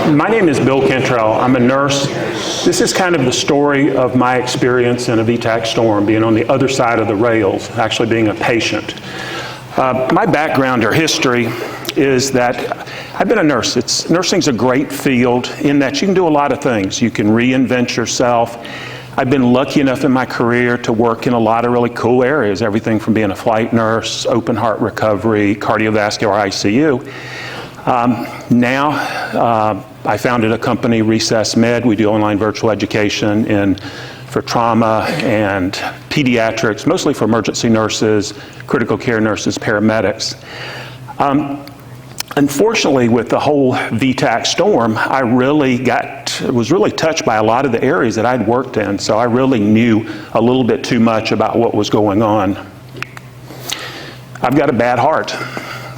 My name is Bill Cantrell. I'm a nurse. This is kind of the story of my experience in a VTAC storm, being on the other side of the rails, actually being a patient. My background or history is that I've been a nurse. Nursing's a great field in that you can do a lot of things. You can reinvent yourself. I've been lucky enough in my career to work in a lot of really cool areas, everything from being a flight nurse, open heart recovery, cardiovascular ICU. Now, I founded a company, Recess Med. We do online virtual education for trauma and pediatrics, mostly for emergency nurses, critical care nurses, paramedics. Unfortunately, with the whole VTAC storm, I was really touched by a lot of the areas that I'd worked in, so I really knew a little bit too much about what was going on. I've got a bad heart.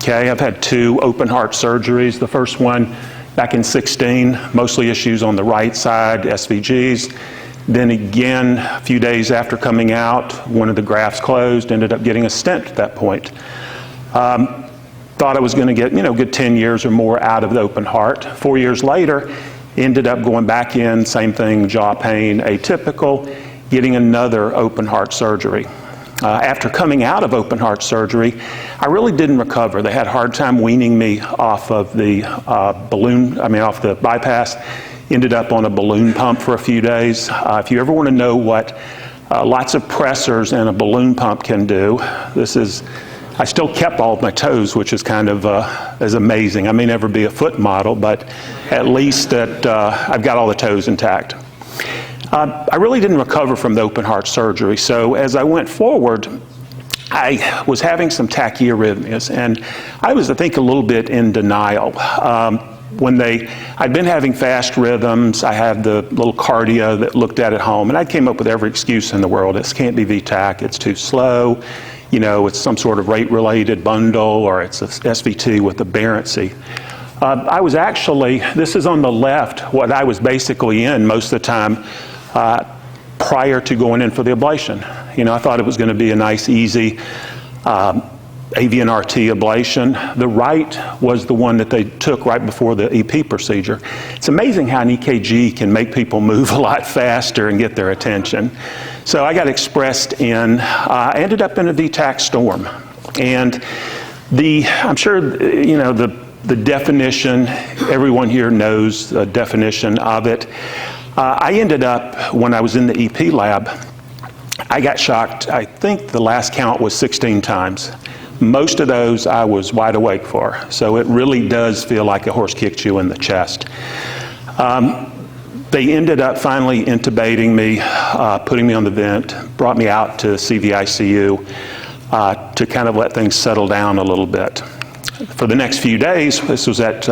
Okay, I've had 2 open heart surgeries. The first one back in 16, mostly issues on the right side, SVGs. Then again, a few days after coming out, one of the grafts closed, ended up getting a stent at that point. Thought I was going to get, good 10 years or more out of the open heart. 4 years later, ended up going back in, same thing, jaw pain, atypical, getting another open heart surgery. After coming out of open heart surgery, I really didn't recover. They had a hard time weaning me off of the off the bypass. Ended up on a balloon pump for a few days. If you ever want to know what lots of pressors and a balloon pump can do, I still kept all of my toes, which is kind of is amazing. I may never be a foot model, but at least that I've got all the toes intact. I really didn't recover from the open heart surgery, so as I went forward, I was having some tachyarrhythmias, and I was, I think, a little bit in denial. I'd been having fast rhythms, I had the little cardio that looked at home, and I came up with every excuse in the world. This can't be VTAC, it's too slow, it's some sort of rate-related bundle, or it's a SVT with aberrancy. I was actually, this is on the left, what I was basically in most of the time prior to going in for the ablation. I thought it was going to be a nice, easy AVNRT ablation. The right was the one that they took right before the EP procedure. It's amazing how an EKG can make people move a lot faster and get their attention. So I got expressed in, I ended up in a VTAC storm. And I'm sure, the definition, everyone here knows the definition of it. I ended up, when I was in the EP lab, I got shocked, I think the last count was 16 times. Most of those I was wide awake for. So it really does feel like a horse kicked you in the chest. They ended up finally intubating me, putting me on the vent, brought me out to CVICU to kind of let things settle down a little bit. For the next few days, this was at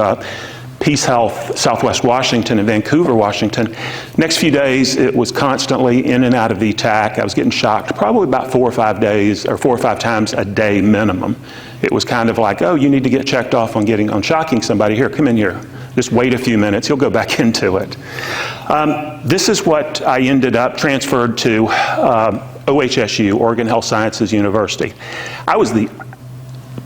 Peace Health, Southwest Washington and Vancouver, Washington. Next few days, it was constantly in and out of VTAC. I was getting shocked probably about 4 or 5 days, or 4 or 5 times a day minimum. It was kind of like, oh, you need to get checked off on shocking somebody. Here, come in here. Just wait a few minutes, you'll go back into it. This is what I ended up transferred to OHSU, Oregon Health Sciences University. I was the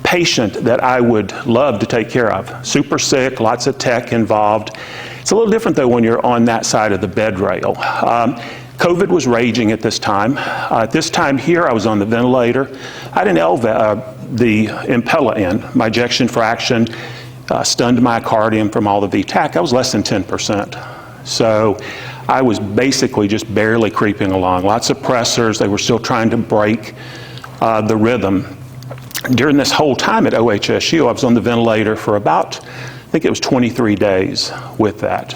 patient that I would love to take care of. Super sick, lots of tech involved. It's a little different though when you're on that side of the bed rail. COVID was raging at this time. At this time here, I was on the ventilator. I had the impella in. My ejection fraction stunned myocardium from all the VTAC. I was less than 10%. So I was basically just barely creeping along. Lots of pressors. They were still trying to break the rhythm. During this whole time at OHSU, I was on the ventilator for about, I think it was 23 days with that.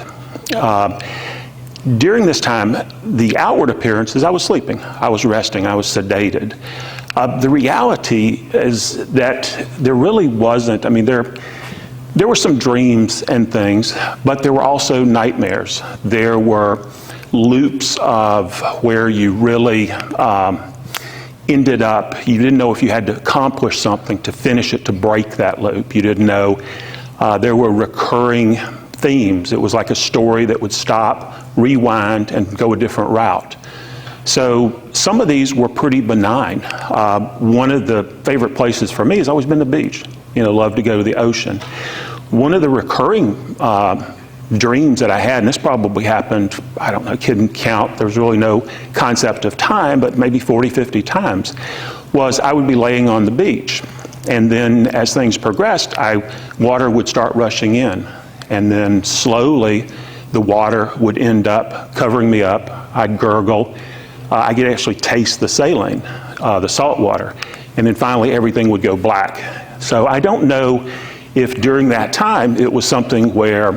During this time, the outward appearance is I was sleeping, I was resting, I was sedated. The reality is that there really wasn't, there were some dreams and things, but there were also nightmares. There were loops of where you really ended up, you didn't know if you had to accomplish something to finish it, to break that loop. You didn't know. There were recurring themes. It was like a story that would stop, rewind, and go a different route. So some of these were pretty benign. One of the favorite places for me has always been the beach. Love to go to the ocean. One of the recurring dreams that I had, and this probably happened, I don't know, couldn't count, there was really no concept of time, but maybe 40, 50 times, was I would be laying on the beach. And then as things progressed, water would start rushing in. And then slowly the water would end up covering me up. I'd gurgle. I could actually taste the saline, the salt water. And then finally everything would go black. So I don't know if during that time it was something where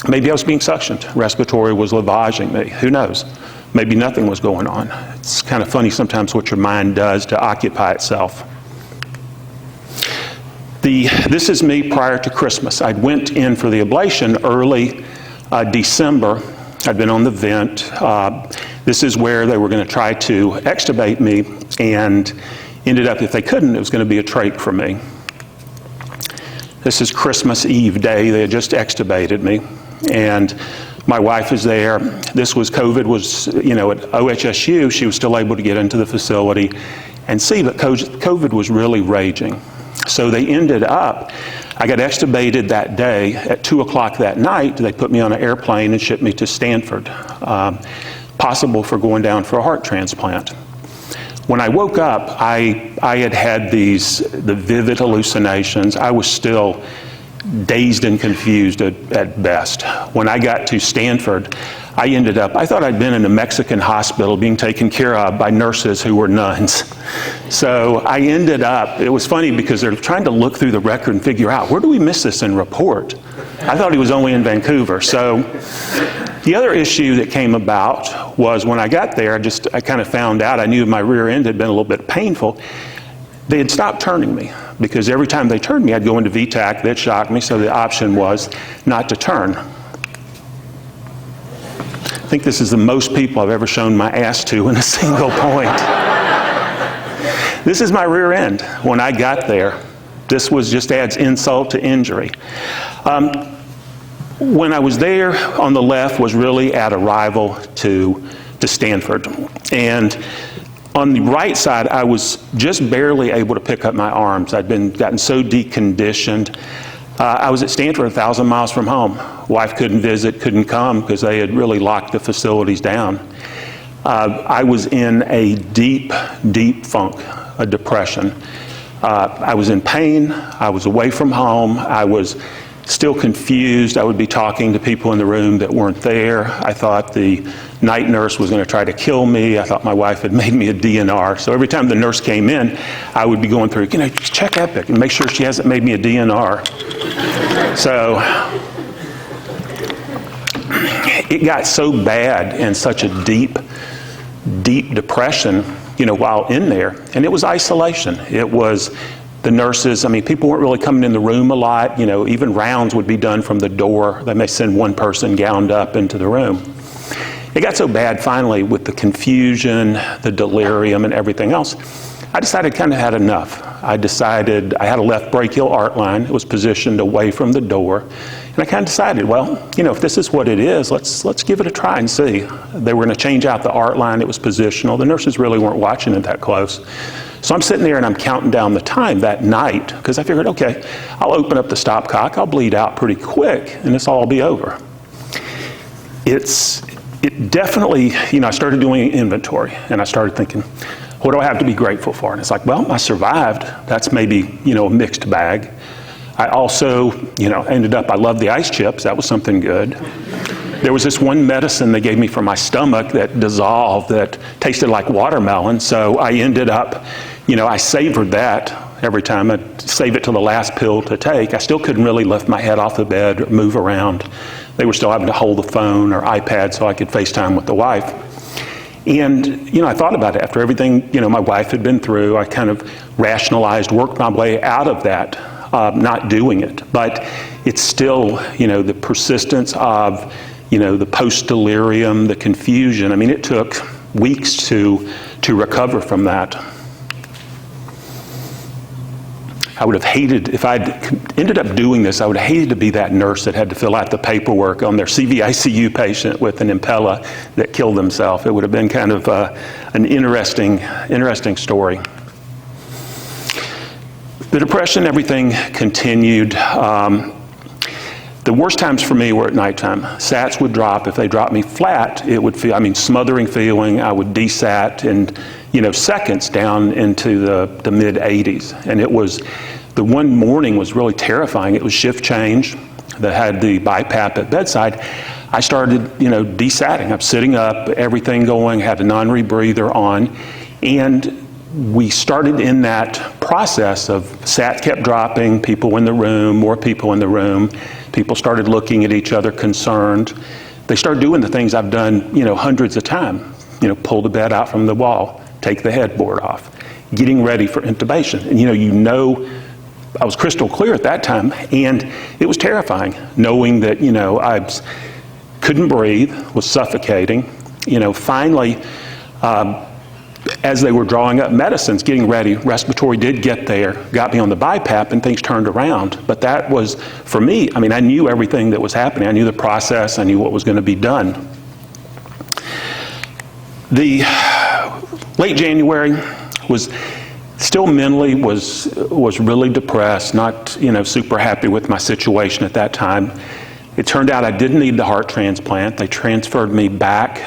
maybe I was being suctioned. Respiratory was lavaging me. Who knows? Maybe nothing was going on. It's kind of funny sometimes what your mind does to occupy itself. This is me prior to Christmas. I went in for the ablation early December. I'd been on the vent. This is where they were going to try to extubate me, and ended up, if they couldn't, it was going to be a trach for me. This is Christmas Eve day. They had just extubated me, and my wife is there. This was COVID was, at OHSU, she was still able to get into the facility and see, but COVID was really raging. So they ended up, I got extubated that day at 2 o'clock that night. They put me on an airplane and shipped me to Stanford, possible for going down for a heart transplant. When I woke up, I had the vivid hallucinations. I was still dazed and confused at best. When I got to Stanford, I thought I'd been in a Mexican hospital being taken care of by nurses who were nuns. So I ended up, it was funny because they're trying to look through the record and figure out, where do we miss this in report? I thought he was only in Vancouver. So the other issue that came about was when I got there, I kind of found out, I knew my rear end had been a little bit painful. They had stopped turning me because every time they turned me, I'd go into VTAC, they'd shock me, so the option was not to turn. I think this is the most people I've ever shown my ass to in a single point. This is my rear end. When I got there, this just adds insult to injury. When I was there, on the left was really at arrival to Stanford. And on the right side, I was just barely able to pick up my arms. I'd gotten so deconditioned. I was at Stanford 1,000 miles from home. Wife couldn't visit, couldn't come because they had really locked the facilities down. I was in a deep, deep funk, a depression. I was in pain. I was away from home. I was still confused. I would be talking to people in the room that weren't there. I thought the night nurse was going to try to kill me. I thought my wife had made me a DNR. So every time the nurse came in, I would be going through, check Epic and make sure she hasn't made me a DNR. So it got so bad and such a deep, deep depression, while in there. And it was isolation. It was the nurses, people weren't really coming in the room a lot. Even rounds would be done from the door. They may send one person gowned up into the room. It got so bad finally with the confusion, the delirium, and everything else, I decided I kind of had enough. I decided I had a left brachial arc line. It was positioned away from the door. And I kind of decided, well, if this is what it is, let's give it a try and see. They were going to change out the arc line. It was positional. The nurses really weren't watching it that close. So I'm sitting there and I'm counting down the time that night because I figured, okay, I'll open up the stopcock. I'll bleed out pretty quick and this all will be over. It definitely, I started doing inventory and I started thinking, what do I have to be grateful for? And it's like, well, I survived. That's maybe, a mixed bag. I also, I loved the ice chips. That was something good. There was this one medicine they gave me for my stomach that dissolved, that tasted like watermelon. So I ended up, I savored that every time. I'd save it to the last pill to take. I still couldn't really lift my head off the bed or move around. They were still having to hold the phone or iPad so I could FaceTime with the wife. And, I thought about it after everything, my wife had been through. I kind of rationalized, worked my way out of that, not doing it. But it's still, the persistence of, the post-delirium, the confusion. It took weeks to recover from that. I would have hated, if I'd ended up doing this, I would have hated to be that nurse that had to fill out the paperwork on their CVICU patient with an Impella that killed himself. It would have been kind of an interesting story. The depression, everything continued. The worst times for me were at nighttime. Sats would drop. If they dropped me flat, it would feel, smothering feeling. I would desat in, seconds down into the mid 80s. And it was, the one morning was really terrifying. It was shift change that had the BiPAP at bedside. I started, desatting. I'm sitting up, everything going, had a non-rebreather on. And we started in that process of sat kept dropping, people in the room, more people in the room. People started looking at each other concerned. They started doing the things I've done, hundreds of times. Pull the bed out from the wall, take the headboard off, getting ready for intubation. And I was crystal clear at that time, and it was terrifying, knowing that, I couldn't breathe, was suffocating. Finally, as they were drawing up medicines, getting ready, respiratory did get there, got me on the BiPAP, and things turned around. But that was, for me, I knew everything that was happening. I knew the process, I knew what was going to be done. The late January was still mentally was really depressed, not super happy with my situation at that time. It turned out I didn't need the heart transplant. They transferred me back.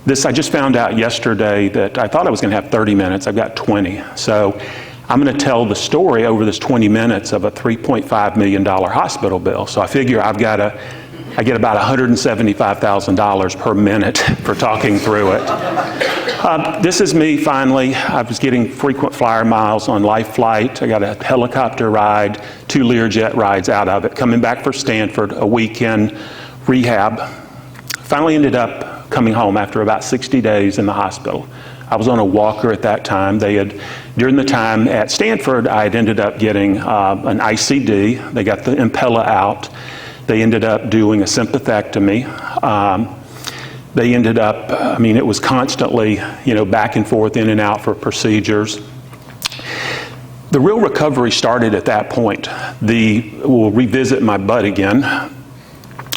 I just found out yesterday that I thought I was going to have 30 minutes. I've got 20. So I'm going to tell the story over this 20 minutes of a $3.5 million hospital bill. So I figure I get about $175,000 per minute for talking through it. This is me finally. I was getting frequent flyer miles on Life Flight. I got a helicopter ride, 2 Learjet rides out of it. Coming back for Stanford, a weekend rehab. Finally ended up coming home after about 60 days in the hospital. I was on a walker at that time. During the time at Stanford, I had ended up getting an ICD. They got the impella out. They ended up doing a sympathectomy. They ended up, it was constantly, back and forth, in and out for procedures. The real recovery started at that point. We'll revisit my butt again.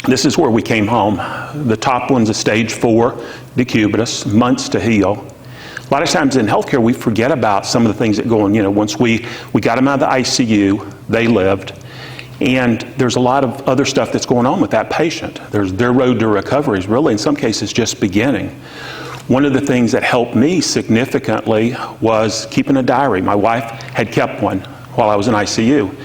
This is where we came home. The top one's a stage 4 decubitus, months to heal. A lot of times in healthcare, we forget about some of the things that go on. Once we got them out of the ICU, they lived. And there's a lot of other stuff that's going on with that patient. Their road to recovery is really, in some cases, just beginning. One of the things that helped me significantly was keeping a diary. My wife had kept one while I was in ICU.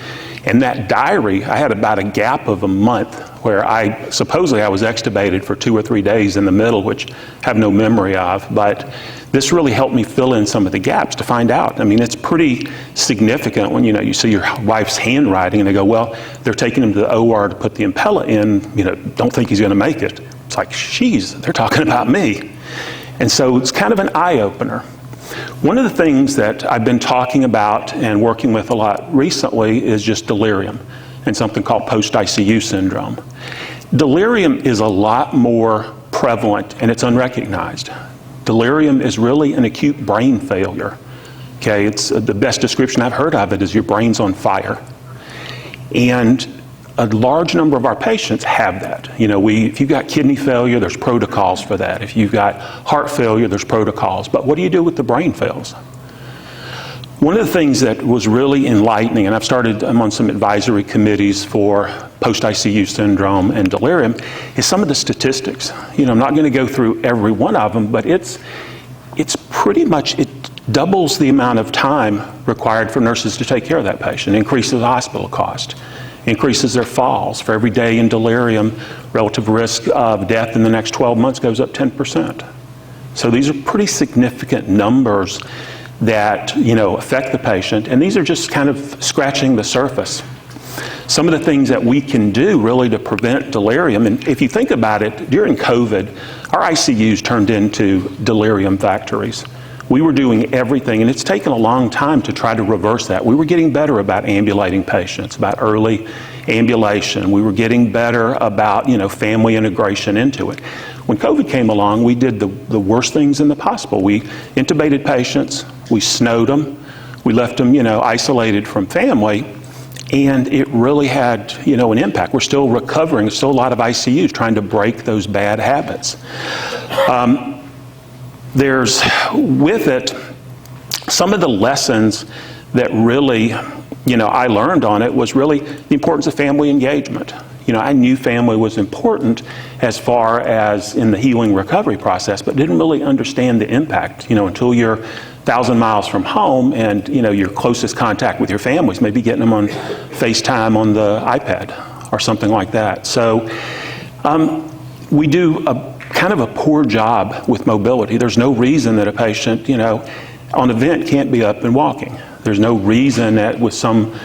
And that diary, I had about a gap of a month where I was extubated for 2 or 3 days in the middle, which I have no memory of. But this really helped me fill in some of the gaps to find out. it's pretty significant when, you see your wife's handwriting and they go, well, they're taking him to the OR to put the impella in, don't think he's going to make it. It's like, geez, they're talking about me. And so it's kind of an eye-opener. One of the things that I've been talking about and working with a lot recently is just delirium and something called post-ICU syndrome. Delirium is a lot more prevalent and it's unrecognized. Delirium is really an acute brain failure. Okay, it's the best description I've heard of it is your brain's on fire. And a large number of our patients have that. If you've got kidney failure, there's protocols for that. If you've got heart failure, there's protocols. But what do you do with the brain fails? One of the things that was really enlightening, and I'm on some advisory committees for post-ICU syndrome and delirium, is some of the statistics. I'm not going to go through every one of them, but it's pretty much, it doubles the amount of time required for nurses to take care of that patient, increases the hospital cost, increases their falls. For every day in delirium, relative risk of death in the next 12 months goes up 10%. So these are pretty significant numbers that affect the patient, and these are just kind of scratching the surface. Some of the things that we can do really to prevent delirium, and if you think about it, during COVID, our ICUs turned into delirium factories. We were doing everything, and it's taken a long time to try to reverse that. We were getting better about ambulating patients, about early ambulation. We were getting better about, family integration into it. When COVID came along, we did the worst things in the possible. We intubated patients, we snowed them, we left them, isolated from family, and it really had, an impact. We're still recovering. There's still a lot of ICUs trying to break those bad habits. There's, with it, some of the lessons that really I learned on it was really the importance of family engagement. I knew family was important as far as in the healing recovery process, but didn't really understand the impact, until you're 1,000 miles from home and, your closest contact with your family is maybe getting them on FaceTime on the iPad or something like that. So we do a kind of a poor job with mobility. There's no reason that a patient, on a vent can't be up and walking. There's no reason that with some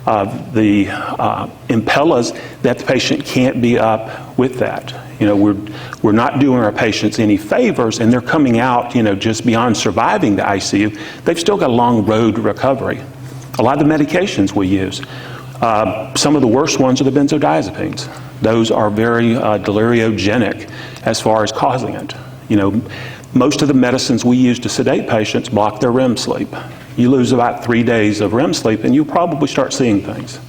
of the impellas that the patient can't be up with that. We're not doing our patients any favors, and they're coming out, just beyond surviving the ICU. They've still got a long road to recovery. A lot of the medications we use, some of the worst ones are the benzodiazepines. Those are very deliriogenic as far as causing it. Most of the medicines we use to sedate patients block their REM sleep. You lose about 3 days of REM sleep and you probably start seeing things.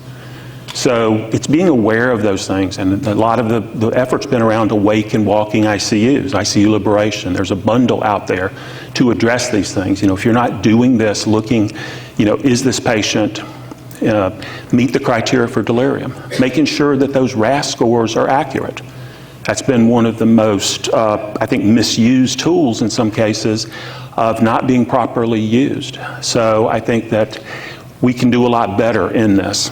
So it's being aware of those things, and a lot of the effort's been around awake and walking ICUs, ICU liberation. There's a bundle out there to address these things. If you're not doing this, looking, is this patient meet the criteria for delirium? Making sure that those RASS scores are accurate. That's been one of the most, I think, misused tools in some cases of not being properly used. So I think that we can do a lot better in this.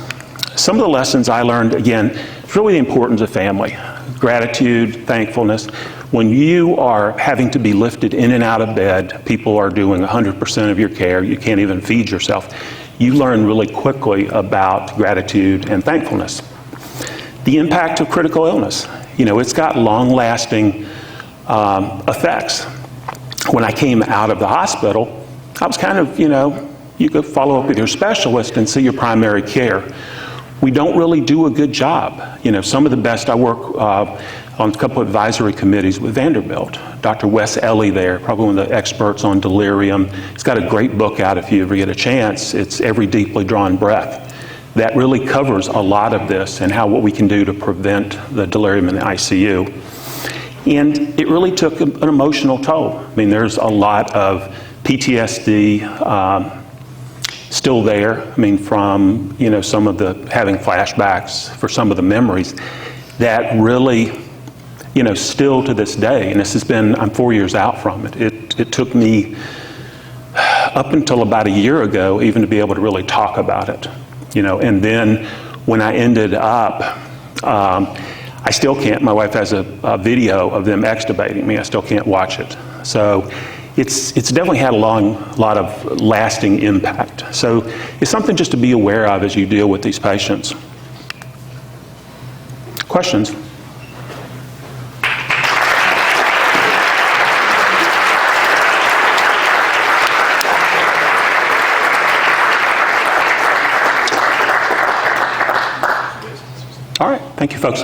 Some of the lessons I learned, again, it's really the importance of family. Gratitude, thankfulness. When you are having to be lifted in and out of bed, people are doing 100% of your care, you can't even feed yourself. You learn really quickly about gratitude and thankfulness. The impact of critical illness. It's got long-lasting effects. When I came out of the hospital, I was kind of, you could follow up with your specialist and see your primary care. We don't really do a good job. Some of the best, I work on a couple of advisory committees with Vanderbilt. Dr. Wes Ellie there, probably one of the experts on delirium. He's got a great book out if you ever get a chance. It's Every Deeply Drawn Breath. That really covers a lot of this and what we can do to prevent the delirium in the ICU. And it really took an emotional toll. There's a lot of PTSD still there. from, some of the having flashbacks for some of the memories that really, still to this day, and this has been, I'm 4 years out from it. It took me up until about a year ago even to be able to really talk about it. And then when I ended up, I still can't, my wife has a video of them extubating me, I still can't watch it. So it's definitely had a lot of lasting impact. So it's something just to be aware of as you deal with these patients. Questions? All right, thank you, folks.